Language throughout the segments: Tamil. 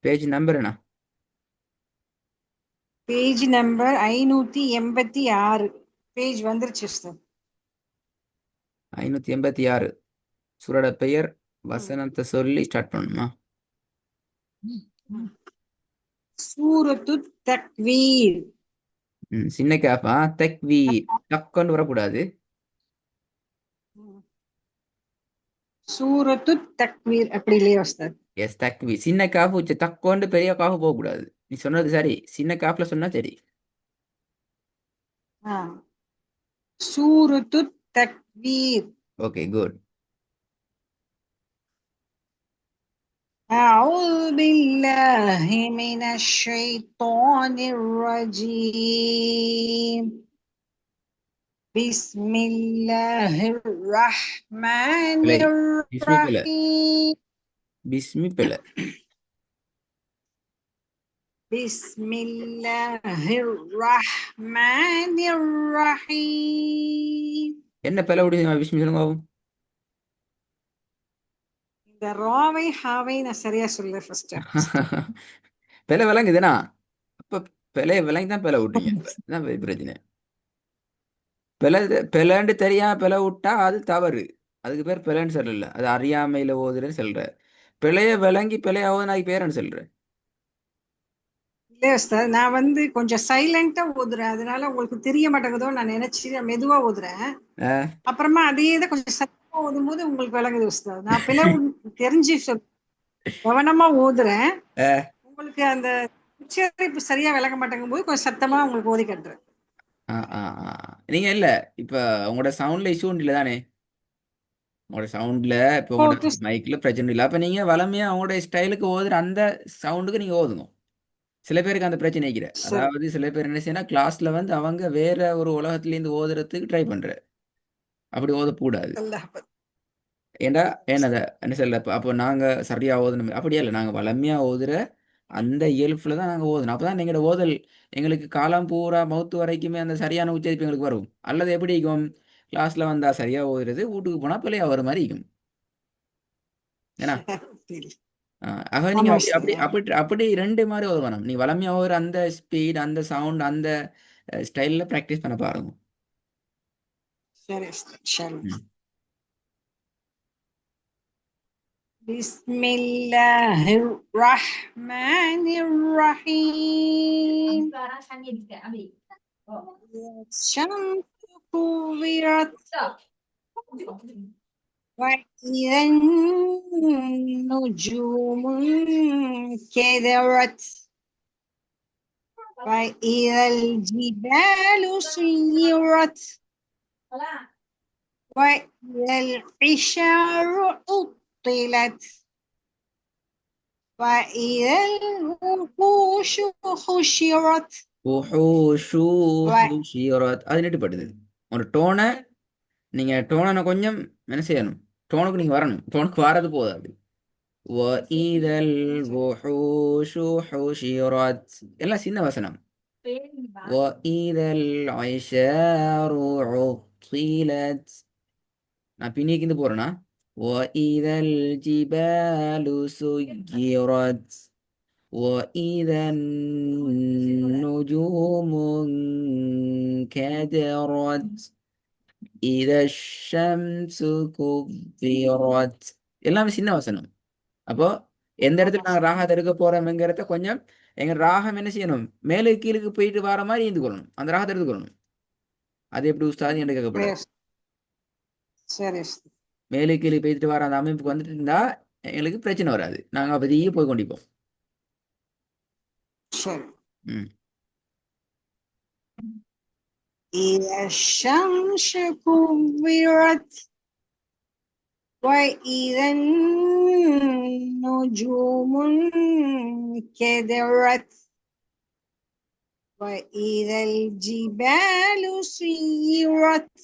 பேஜ் நம்பர் என்ன? Page number 586. பேஜ் வந்துருச்சு உஸ்தாத். 586. சூரோட பெயர் ம். வசனத்தை சொல்லி ஸ்டார்ட் பண்ணணுமா? ம். சூரத்து தக்வீர். சின்ன கேப்பா தக்வி டக்குன்னு வரக்கூடாது. ம். சூரத்து தக்வீர் அப்படி இல்லையா உஸ்தாத்? எஸ் தக்வி சின்ன காஃபு வச்சு தக்கோண்டு பெரிய காஃபு போகக்கூடாது. நீ சொன்னது சரி, சின்ன காஃப்ல சொன்னா சரி. ஆ. சூரத்து தக்வீர். Okay good. أعوذ بالله من الشيطان الرجيم. بسم الله الرحمن பிழை. பிஸ்மி பிழை. الرحيم. பிஸ்மி பிழை. بسم الله الرحمن الرحيم. என்ன பிழை விடுங்க பிஸ்மி சொல்லுங்க பாப்போம். இந்த ராவை ஹாவை நான் சரியா சொல்ல ஃபர்ஸ்ட். பிழை விளங்குதுண்ணா. அப்ப பிழைய விளங்கி தான் பிழை விட்டீங்க. அதான் பிரச்சனை. பிழை பிழைன்னு தெரியாம பிழை விட்டா அது தவறு. அதுக்கு பேர் பிழைன்னு சொல்லல, அது அறியாமையில ஓதுறேன்னு சொல்ற. பிழைய விளங்கி பிழையாவது நான் பேரன்னு சொல்றேன். இல்ல சார், நான் கொஞ்சம் சைலண்டா ஓதுறேன், அதனால உங்களுக்கு தெரிய மாட்டேங்குதோ நான் நினைச்சு நான் மெதுவா ஓதுறேன். அப்புறமா அதே தான் கொஞ்சம் சத்தமா ஓதும் போது உங்களுக்கு விளங்குது உஸ்தாத். நான் தெரிஞ்சு கவனமா ஓதுறேன். உங்களுக்கு அந்த உச்சரிப்பு சரியா விளங்க மாட்டேங்கும் போது கொஞ்சம் சத்தமா உங்களுக்கு ஓதி கட்டுறேன். நீங்க இல்ல இப்ப உங்களோட சவுண்ட்ல இஷ்யூ இல்ல தானே? உங்களோட சவுண்ட்ல இப்ப உங்களோட மைக்ல பிரச்சனை இல்லை. அப்ப நீங்க வளமையா அவங்களோட ஸ்டைலுக்கு ஓதுற அந்த சவுண்டுக்கு நீங்க ஓதுங்க. சில பேருக்கு அந்த பிரச்சனை இருக்கிற, அதாவது சில பேர் என்ன செய்யணும், கிளாஸ்ல அவங்க வேற ஒரு உலகத்துல இருந்து ஓதுறதுக்கு ட்ரை பண்ற. அப்படி ஓதக்கூடாது. ஏண்டா என்னத என்ன சொல்ல அப்போ நாங்க சரியா ஓதணும் அப்படியே இல்லை. நாங்க வளமையா ஓதுற அந்த இயல்புல தான் நாங்க ஓதணும். அப்பதான் எங்களோட ஓதல் எங்களுக்கு காலம் பூரா மௌத்து வரைக்குமே அந்த சரியான உச்சரிப்பு எங்களுக்கு வரும். அல்லது எப்படி இருக்கும், கிளாஸ்ல வந்தா சரியா ஓதுறது, வீட்டுக்கு போனா பிள்ளையா வர மாதிரி இருக்கும். ஏன்னா ஆக நீங்க அப்படி அப்படி அப்படி அப்படி ரெண்டு மாதிரி ஓதணும். நீ வளமையா ஓதுற அந்த ஸ்பீட், அந்த சவுண்ட், அந்த ஸ்டைல்ல ப்ராக்டிஸ் பண்ண பாருங்க. சரி. بسم الله الرحمن الرحيم. الشمس كورت وإذا النجوم انكدرت وإذا الجبال سيرت وإذا العشار عطلت وإذا الوحوش حشرت. அது நெட்டுப்படுது. ஒரு டோனை நீங்க டோனை கொஞ்சம் என்ன செய்யணும், டோனுக்கு நீங்க வரணும். டோனுக்கு வரது போதாது. எல்லாம் சின்ன வசனம். நான் பின்னிக்கு போறேன்னா وَإِذَا الْجِبَالُ سُيِّرَتْ وَإِذَا النُّجُومُ انكدرت إِذَا الشَّمْسُ كُوِّرَتْ. எல்லாமே சின்ன வசனம். அப்போ எந்த இடத்துல நாங்கள் ராகத்தை எடுக்க போறோம்ங்கிறத கொஞ்சம் எங்க ராகம் என்ன செய்யணும், மேலே கீழுக்கு போயிட்டு வர மாதிரி இருந்து கொள்ளணும். அந்த ராகத்தை எடுத்துக்கொள்ளணும். அது எப்படி உஸ்தாது என்று கேட்கப்படாது. சரி. மேலே கீழே போயிட்டு வர அந்த அமைப்புக்கு வந்துட்டு இருந்தா எங்களுக்கு பிரச்சனை வராது. நாங்க அப்பதையே போய் கொண்டிப்போம். إذا الشمس كورت وإذا النجوم انكدرت وإذا الجبال سيرت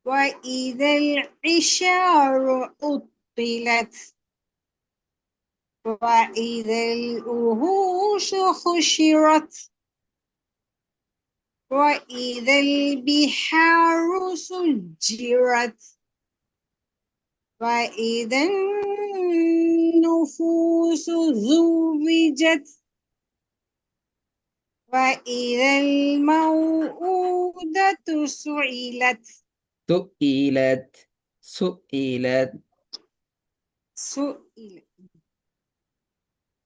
وإذا العشار عطلت وإذا الوحوش حشرت وإذا البحار سجرت وإذا النجوم النفوس زوجت وإذا الموءودة سئلت سئلت سئلت سئلت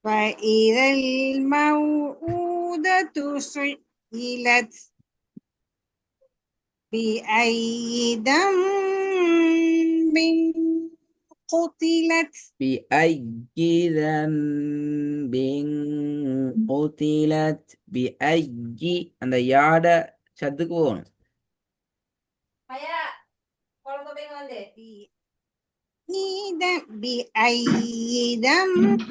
وإذا الموءودة سئلت بأي ذنب قتلت بأي ذنب قتلت بأي அந்த யாட சத்துக்கு போகணும் بأي ذنب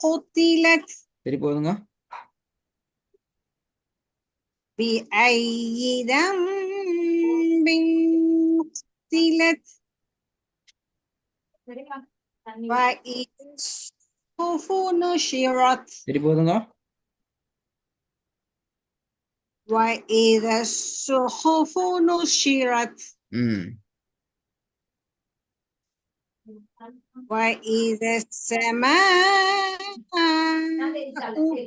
قتلت சரி போதுங்க بأي ذنب قتلت وإذا الصحف نشرت சரி போதுங்க وإذا الصحف نشرت ம் وإذا السماء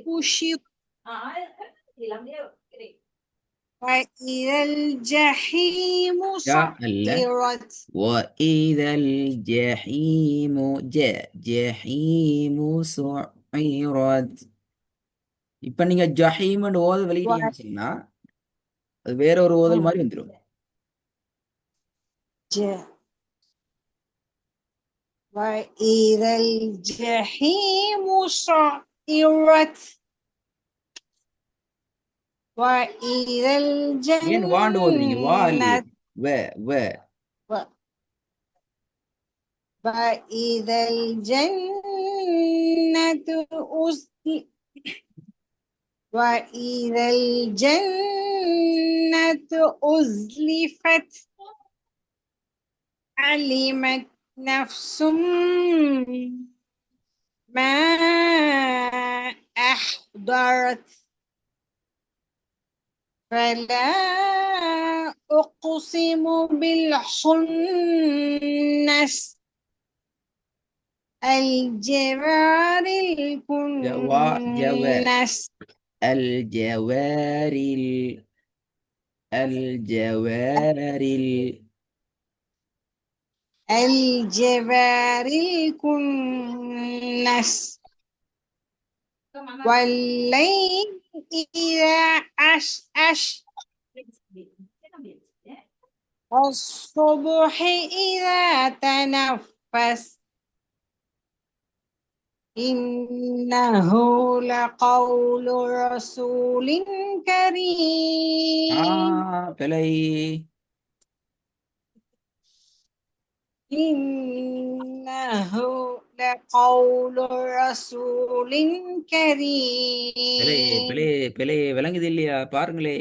كشطت وإذا الجحيم யா அல்ல سعرت وإذا الجحيم جحيم سعرت இப்ப நீங்க ஜஹீம்னு ஓத வெளியிட்டீங்கன்னு சொன்னா அது வேற ஒரு ஓதல் மாதிரி வந்துடும் وإذا الجحيم سعرت وإذا ஏன் வாண்டு ஓதுறீங்க வா இல்லையே الجنة வ வ وإذا الجنة وإذا الجنة أزلفت علمت نفس ما أحضرت فلا أقسم بالخنس الجوار الكنس الجوار الجوار الجوار الكنس والليل إذا عسعس والصبح إذا تنفس إنه لقول رسول كريم பிழை إنه لقول رسول பிழை كريم பிழை பிழை விளங்குது இல்லையா பாருங்களே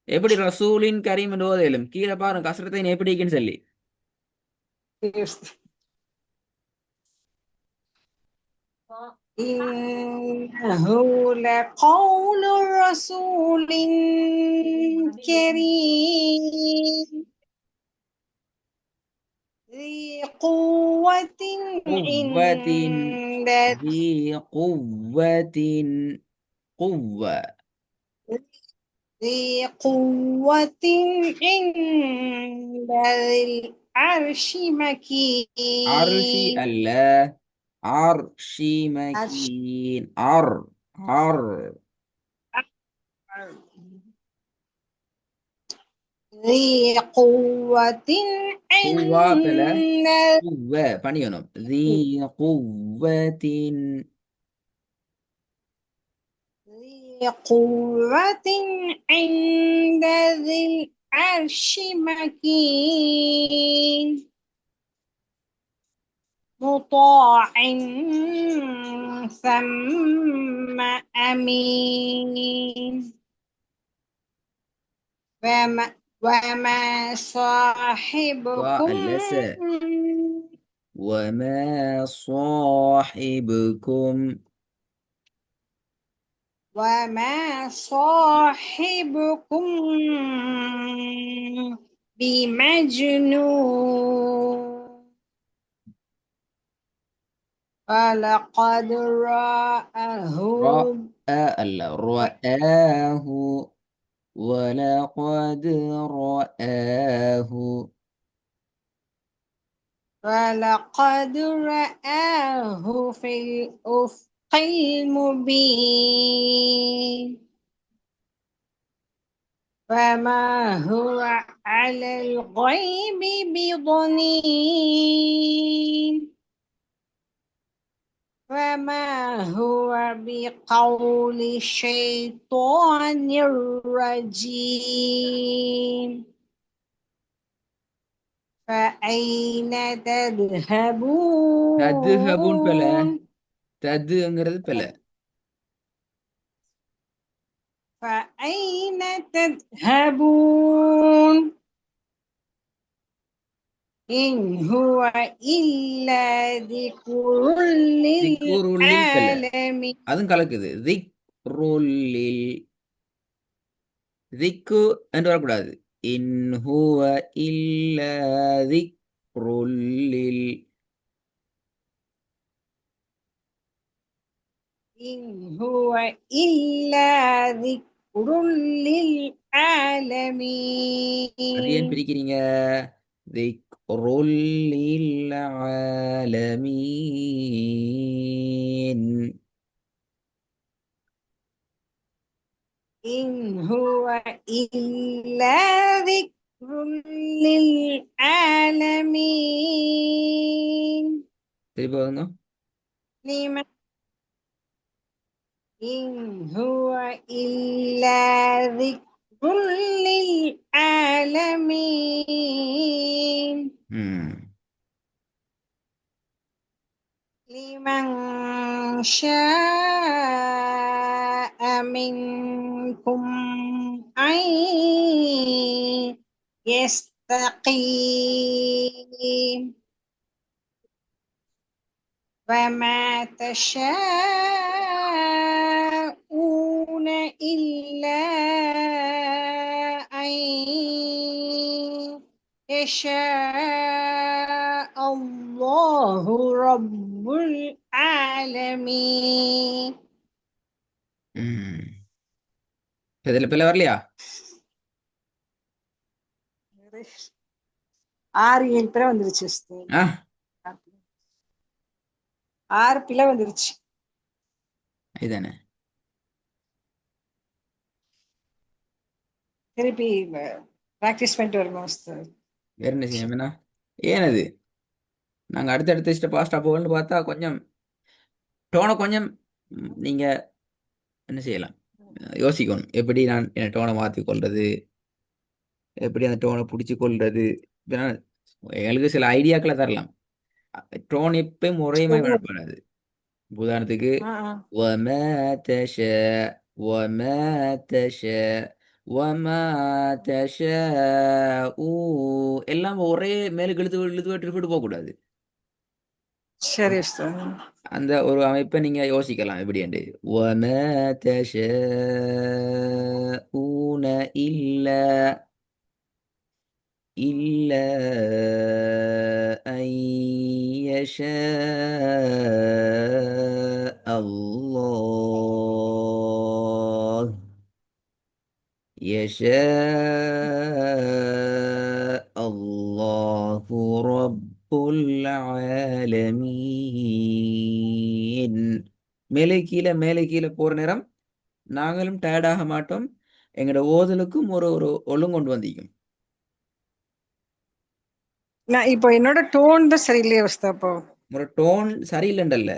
எப்படி ரசூலின் கரீம் என்று ஓதையிலும் கீழே பாருங்க கசரத்தை எப்படி இருக்குன்னு சொல்லி إنه لقول رسول كريم ذي قوة قوة عند ذي قوة قوة ذي قوة عند ذي العرش عرشي مكين அல்ல عرشي مكين عر ذي قوة قوة عند قوة பணியணும் ذي قوة ذي قوة عند ذي العرش مكين مطاع ثم أمين وما صاحبكم وألس وما صاحبكم بمجنون فلقد رآه. ألا رآه ولقد رآه. فلقد رآه في الأفق المبين فما هو على الغيب بضنين وما هو بقول شيطان رجيم فأين ததுஹபுன் பல تذهبون ததுங்கிறது பல. فأين تذهبون إن هو إلا ذكر திக்குருள்ளில் பல للعالمين. அதுவும் கலக்குது. திக்ருள்ளில் திக்கு என்று வரக்கூடாது. இன்ஹுவ இல்ல திக்ருள்ளில். إن هو إلا ذكر அது ஏன் للعالمين. பிரிக்கிறீங்க? திக்ருள்ளில் ஆலமீன். إن هو إلا ذكر للعالمين. திருப்பி வாங்க. لمن إن هو إلا ذكر للعالمين. ம். لمن شاء منكم أن يستقيم وما تشاءون إلا أن يشاء الله رب العالمين. ம். இதுல பிள்ளை வரலையா? 6 பிழை வந்துருச்சு. ஆ 6 பிழை வந்துருச்சு. இதுதானே. திருப்பி பிராக்டிஸ் பண்ணிட்டு வரணும். வேற என்ன செய்யணும் என்ன? ஏன் அது நாங்கள் அடுத்தடுத்த ஸ்டெப் ஃபாஸ்ட்டாக போகணும்னு பார்த்தா கொஞ்சம் டோனை கொஞ்சம் நீங்கள் என்ன செய்யலாம், யோசிக்கணும். எப்படி நான் என் டோனை மாற்றி கொள்வது, எப்படி அந்த டோனை பிடிச்சி கொள்வது. இதனால் எங்களுக்கு சில ஐடியாக்களை தரலாம். டோன் எப்பயும் ஒரே மாதிரி சரி. வரப்படாது. உதாரணத்துக்கு ஆ, ஆ. وما تشاء وما تشاء وما تشاء எல்லாம் ஒரே மேலுக்கு இழுத்து இழுத்து விட்டு போகக்கூடாது. சரி உஸ்தாத். அந்த ஒரு அமைப்பை நீங்க யோசிக்கலாம் எப்படின்ட்டு. وما تشاءون إلا إلا أن يشاء الله يشاء الله رب العالمين. மேலே கீழே போற நேரம் நாங்களும் டயர்டாக மாட்டோம். எங்களோட ஓதலுக்கும் ஒரு ஒரு ஒழுங்கு கொண்டு வந்திக்கும். நான் இப்போ என்னோட டோன் தான் சரியில்லையே உஸ்தாத். அப்போ ஒரு டோன் சரியில்லைண்டல்ல.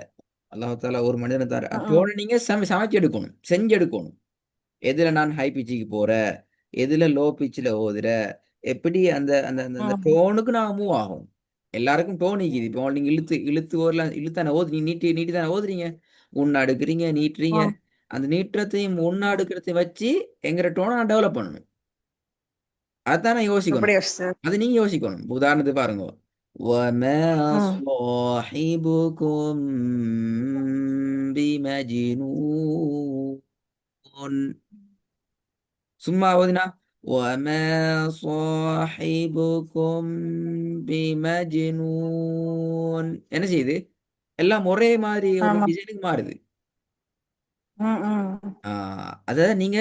அல்லாஹ் தாலா ஒரு மனிதனை தர ஆ, ஆ. டோனை நீங்க சமைச்சு எடுக்கணும், செஞ்சு எடுக்கணும். எதுல நான் ஹை பிச்சுக்கு போற, எதுல லோ பிச்சில் ஓதுற, எப்படி அந்த அந்த அந்த ஆ, அந்த டோனுக்கு நான் மூவ் ஆகும். எல்லாருக்கும் டோன் இருக்குது. இப்போ நீங்க இழுத்து இழுத்து ஓதலாம், இழுத்தானே ஓது, நீ நீட்டி நீட்டி தானே ஓதுறீங்க, உன்னை அடுக்குறீங்க, ஆ. நீட்டுறீங்க. அந்த நீட்டுறதையும் உன்னை ஆ. அடுக்கிறதையும் வச்சு எங்கிற டோனை நான் டெவலப் பண்ணணும். அதான் நான் யோசிக்கணும். அப்படியா உஸ்தாத்? அது நீங்க யோசிக்கணும். இப்ப உதாரணத்துக்கு பாருங்க. وَمَا ம். صَاحِبُكُم بِمَجْنُونٍ. சும்மா ஓதினா وَمَا صَاحِبُكُم بِمَجْنُونٍ என்ன செய்யுது? எல்லாம் ஒரே மாதிரி ஒரு ஆமா. டிசைனுக்கு மாறுது. ம். அத நீங்க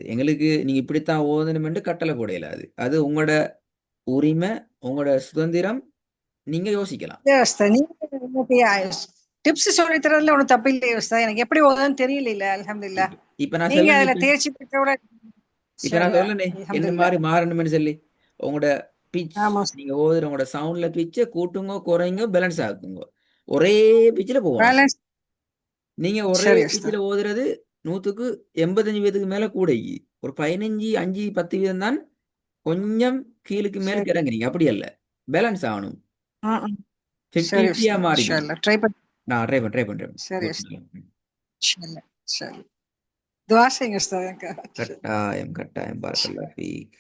எங்களுக்கு நீங்க இப்படித்தான் ஓதணுமென்று கட்டளை போட இயலாது. அது உங்களோட உரிமை, உங்களோட சுதந்திரம். நீங்க யோசிக்கலாம். இல்ல உஸ்தாத், நீங்க எனக்கு டிப்ஸ் சொல்லி தரதுல ஒண்ணும் தப்பு இல்லையே உஸ்தாத். எனக்கு எப்படி ஓதுன்னு தெரியல. அல்ஹம்துலில்லாஹ். இப்ப இப்ப நான் நீங்க சொல்லனே அதுல இப்ப தேர்ச்சி பெற்றோட. இப்ப நான் இன்ஷால்லா. சொல்லனே என்ன அல்ஹம்துலில்லாஹ். மாரி மாறணும்னு சொல்லி. உங்களோட பிட்ச் ஆமா நீங்க ஓதுற உங்களோட சவுண்ட்ல பிட்ச கூட்டுங்க, குறைங்க, பேலன்ஸ் ஆக்குங்க. ஒரே பிட்ச்ல போகணும். பேலன்ஸ். நீங்க ஒரே சரி பிட்ச்ல உஸ்தாத். ஓதுறது 100க்கு 85 வீதத்துக்கு மேல கூடைக்கு. ஒரு 15, 5, 10 வீதம் தான் கொஞ்சம் கீழுக்கு மேலுக்கு சரி. இறங்குறீங்க. அப்படி அல்ல. பேலன்ஸ் ஆகணும். ம். 50, சரி 50யா உஸ்தாத். மாறிக்கணும். இன்ஷால்லா ட்ரை பண்ணி. நான் ட்ரை பண்றேன். சரி குட். உஸ்தாத். இன்ஷால்லா. சரி. துஆ செய்யுங்க உஸ்தாத் எனக்கு. கட்டாயம், கட்டாயம். பாரக்கல்லாஹ் ஃபீக்.